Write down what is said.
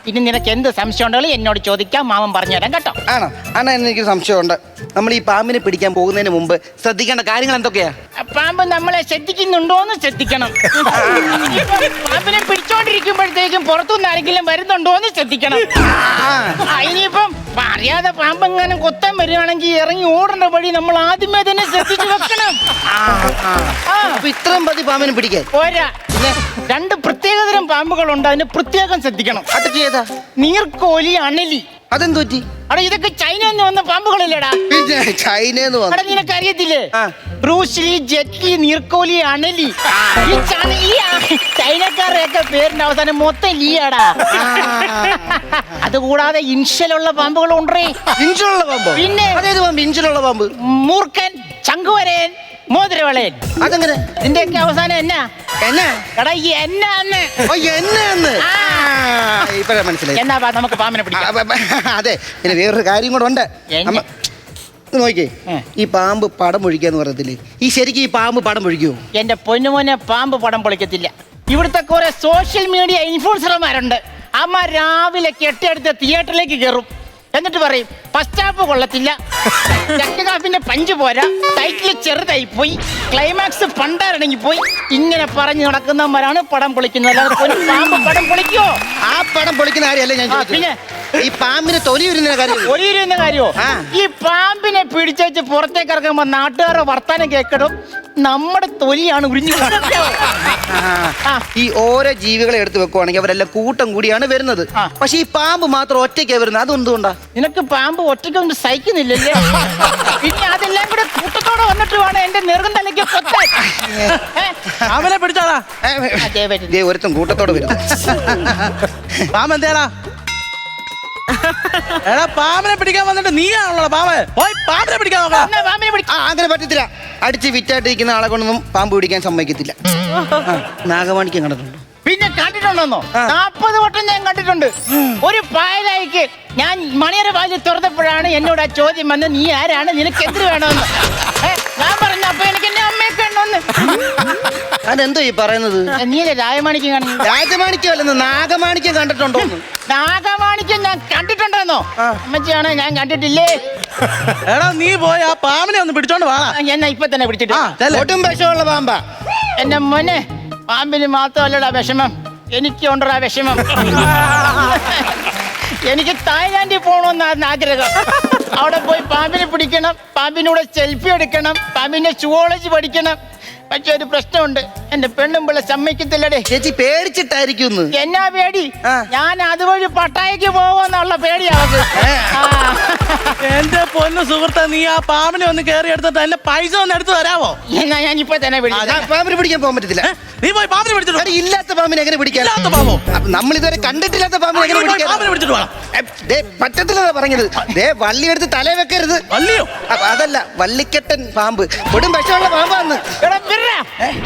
ഇനി നിനക്ക് എന്ത് സംശയം ഉണ്ടെങ്കിലും എന്നോട് ചോദിക്കാം, മാമൻ പറഞ്ഞുതരാം കേട്ടോ. ആണോ? അണ്ണാ, എനിക്ക് സംശയമുണ്ട്. നമ്മൾ ഈ പാമ്പിനെ പിടിക്കാൻ പോകുന്നതിന് മുമ്പ് ശ്രദ്ധിക്കേണ്ട കാര്യങ്ങൾ എന്തൊക്കെയാ? പാമ്പ് നമ്മളെ ശ്രദ്ധിക്കുന്നുണ്ടോന്ന് ശ്രദ്ധിക്കണം. പാമ്പിനെ പിടിച്ചോണ്ടിരിക്കുമ്പോഴത്തേക്കും പുറത്തുനിന്ന് ആരെങ്കിലും വരുന്നുണ്ടോന്ന് ശ്രദ്ധിക്കണം. ഇനിയിപ്പം അറിയാതെ പാമ്പെങ്ങാനും കൊത്താൻ വരികയാണെങ്കിൽ ഇറങ്ങി ഓടേണ്ട വഴി നമ്മൾ ആദ്യമേ തന്നെ ശ്രദ്ധിച്ചു വെക്കണം. അപ്പൊ ഇത്രയും പതി പാമ്പിനെ പിടിക്കാൻ പോരാ, രണ്ട് പ്രത്യേകതരം പാമ്പുകളുണ്ട്, അതിന് പ്രത്യേകം ശ്രദ്ധിക്കണം. അതൊക്കെ ഏതാ? നീർക്കോലി, അണലി. അതെന്തു പറ്റി? അവിടെ ഇതൊക്കെ ചൈനയിൽ നിന്ന് വന്ന പാമ്പുകളില്ലേടാ? പിന്നെ ചൈനന്ന് അവിടെ നിനക്ക് അറിയത്തില്ലേ? ബ്രൂസ്ലി, ജെറ്റ്ലി, നീർക്കോലി, അണലി. ഈ ചൈനക്കാരുടെയൊക്കെ പേരിന്റെ അവസാനം മൊത്തം ലീയാടാ. അതുകൂടാതെ ഇൻഷലുള്ള പാമ്പുകളും ഉണ്ടേ. ഇഞ്ചുള്ള പാമ്പ്? പിന്നെ അതേത് പാമ്പ്? ഇഞ്ചുള്ള പാമ്പ്? മൂർഖൻ, ചങ്കുവരൻ, മോതിരവളയൻ. അതെങ്ങനെ? ഇതിന്റെയൊക്കെ അവസാനം എന്നാ? എന്നാ? എടാ ഈ എന്നാന്ന്. ഇപ്പഴാ മനസ്സിലായി. എന്നാ നമുക്ക് പാമ്പിനെ പിടിക്കാം. അതെ, പിന്നെ വേറൊരു കാര്യം കൂടെ ഉണ്ട്. നോക്കിയേ, ഈ പാമ്പ് പടം പൊഴിക്കാന്ന് പറയത്തില്ലേ, ഈ ശരിക്കും ഈ പാമ്പ് പടം പൊഴിക്കുവോ? എന്റെ പൊന്നുമോനെ, പാമ്പ് പടം പൊളിക്കത്തില്ല. ഇവിടുത്തെ കുറെ സോഷ്യൽ മീഡിയ ഇൻഫ്ലുവൻസർമാരുണ്ട്. അമ്മ രാവിലെ കെട്ടിയെടുത്ത് തിയേറ്ററിലേക്ക് കയറും. എന്നിട്ട് പറയും ഫസ്റ്റ് ഹാഫ് കൊള്ളത്തില്ല, സെക്കൻഡ് ഹാഫിന്റെ പഞ്ച് പോരാ, ടൈറ്റിൽ ചെറുതായി പോയി, ക്ലൈമാക്സ് പണ്ടാരടങ്ങി പോയി. ഇങ്ങനെ പറഞ്ഞു നടക്കുന്നവരാണ് പടം പൊളിക്കുന്നത്. അല്ലാതെ പാമ്പ് പടം പൊളിക്കോ? ആ പടം പൊളിക്കുന്ന കാര്യമല്ല ഞാൻ ചോദിച്ചത്. പിന്നെ ഈ പാമ്പിന് തൊലി ഉരുന്ന കാര്യം. ഒലിയിരുന്ന കാര്യമോ? ഈ പാമ്പിനെ പിടിച്ചു പുറത്തേക്ക് ഇറക്കുമ്പോ നാട്ടുകാരുടെ വർത്താനം കേൾക്കണം, നമ്മുടെ തൊലിയാണ് ഉരിഞ്ഞു. ഈ ഓരോ ജീവികളെ എടുത്ത് വെക്കുവാണെങ്കിൽ അവരെല്ലാം കൂട്ടം കൂടിയാണ് വരുന്നത്. പക്ഷെ ഈ പാമ്പ് മാത്രം ഒറ്റയ്ക്കാ വരുന്നത്. അതെന്തുകൊണ്ടാ? നിനക്ക് പാമ്പ് ഒറ്റയ്ക്കൊന്നും സഹിക്കുന്നില്ലല്ലേ? പിന്നെ അതെല്ലാം കൂടെ കൂട്ടത്തോടെ വന്നിട്ട് വേണം എന്റെ നെറുകം തലയ്ക്ക് കൊത്താൻ. പാമ്പിനെ പിടിച്ചാടാ. ഒരുത്തം കൂട്ടത്തോടെ വരും. പാമ്പ് എന്തേടാ? എടാ, പാമ്പിനെ പിടിക്കാൻ വന്നിട്ട് നീയാണല്ലോ പാമ്പ്. പോയി പാമ്പിനെ പിടിക്കാൻ നോക്കാം. അങ്ങനെ പറ്റത്തില്ല. അടിച്ച് വിറ്റായിട്ടിരിക്കുന്ന ആളെ കൊണ്ടൊന്നും പാമ്പ് പിടിക്കാൻ സമ്മതിക്കത്തില്ല. നാഗമാണിക്യം കണ്ടിട്ടുണ്ടോ? പിന്നെ കണ്ടിട്ടുണ്ടോന്നോ? 40 വട്ടം ഞാൻ കണ്ടിട്ടുണ്ട്. ഒരു പായലായിക്ക് ഞാൻ മണിയറ വാതിൽ തുറന്നപ്പോഴാണ് എന്നോട് ആ ചോദ്യം വന്ന്, നീ ആരാണ്, നിനക്ക് എന്ത് വേണമെന്ന്. ഞാൻ പറഞ്ഞു അപ്പൊ എനിക്ക് എന്നെ അമ്മയെ കണ്ടോന്ന്. അതെന്തോ ഈ പറയുന്നത്? നീല രാജമാണിക്യം കാണുന്നു. രാജമാണിക്യം അല്ലെന്ന്, നാഗമാണിക്യം കണ്ടിട്ടുണ്ടോ? നാഗമാണിക്യം ഞാൻ കണ്ടിട്ടുണ്ടെന്നോ? അമ്മച്ചിയാണ്, ഞാൻ കണ്ടിട്ടില്ലേ. എടാ, നീ പോയി ആ പാമ്പിനെ ഒന്ന് പിടിച്ചോണ്ട് വാ. എന്നാ ഇപ്പൊ തന്നെ പിടിച്ചിട്ട്. ഒട്ടും വിഷമുള്ള പാമ്പാ. എന്റെ മോനെ, പാമ്പിന് മാത്രമല്ലടാ വിഷമം, എനിക്ക് ഉണ്ടടാ വിഷമം. എനിക്ക് തായ്ലാൻഡിൽ പോകണമെന്നാണ് ആഗ്രഹം. അവിടെ പോയി പാമ്പിനെ പിടിക്കണം, പാമ്പിനൂടെ സെൽഫി എടുക്കണം, പാമ്പിന്റെ സുവോളജി പഠിക്കണം. പക്ഷെ ഒരു പ്രശ്നമുണ്ട്, എന്റെ പെണ്ണും പിള്ള സമ്മതിക്കത്തില്ലടേ. ചേച്ചി പേടിച്ചിട്ടായിരിക്കും. എന്നാ പേടി? ഞാൻ അതുവഴി പട്ടായക്ക് പോവെന്നുള്ള പേടിയാവത്. എന്റെ പൊന്നു സുഹൃത്തെ, നീ ആ പാമ്പിനെ ഒന്ന് കയറി എടുത്തിട്ട് എന്റെ പൈസ ഒന്ന് എടുത്ത് തരാമോ? എന്നാ ഞാൻ ഇപ്പൊ തന്നെ പാമ്പിനെ പിടിക്കാൻ പോകാൻ പറ്റത്തില്ല. നീ പോയി പാമ്പിനെ പിടിച്ചിട്ട്. ഇല്ലാത്ത പാമ്പിനെ എങ്ങനെ പിടിക്കാൻ? ഇല്ലാത്ത പാമ്പോ? നമ്മൾ ഇതുവരെ കണ്ടിട്ടില്ലാത്ത പാമ്പിനെ എങ്ങനെ പിടിക്കാൻ? പാമ്പിനെ പിടിച്ചിട്ട് വേണം. പറ്റത്തില്ലെന്നാ പറഞ്ഞത്. വള്ളി എടുത്ത് തലേ വെക്കരുത്. വള്ളിയോ? അതല്ല, വള്ളിക്കെട്ടൻ പാമ്പ്. കൊടും വിഷമുള്ള പാമ്പാന്ന്.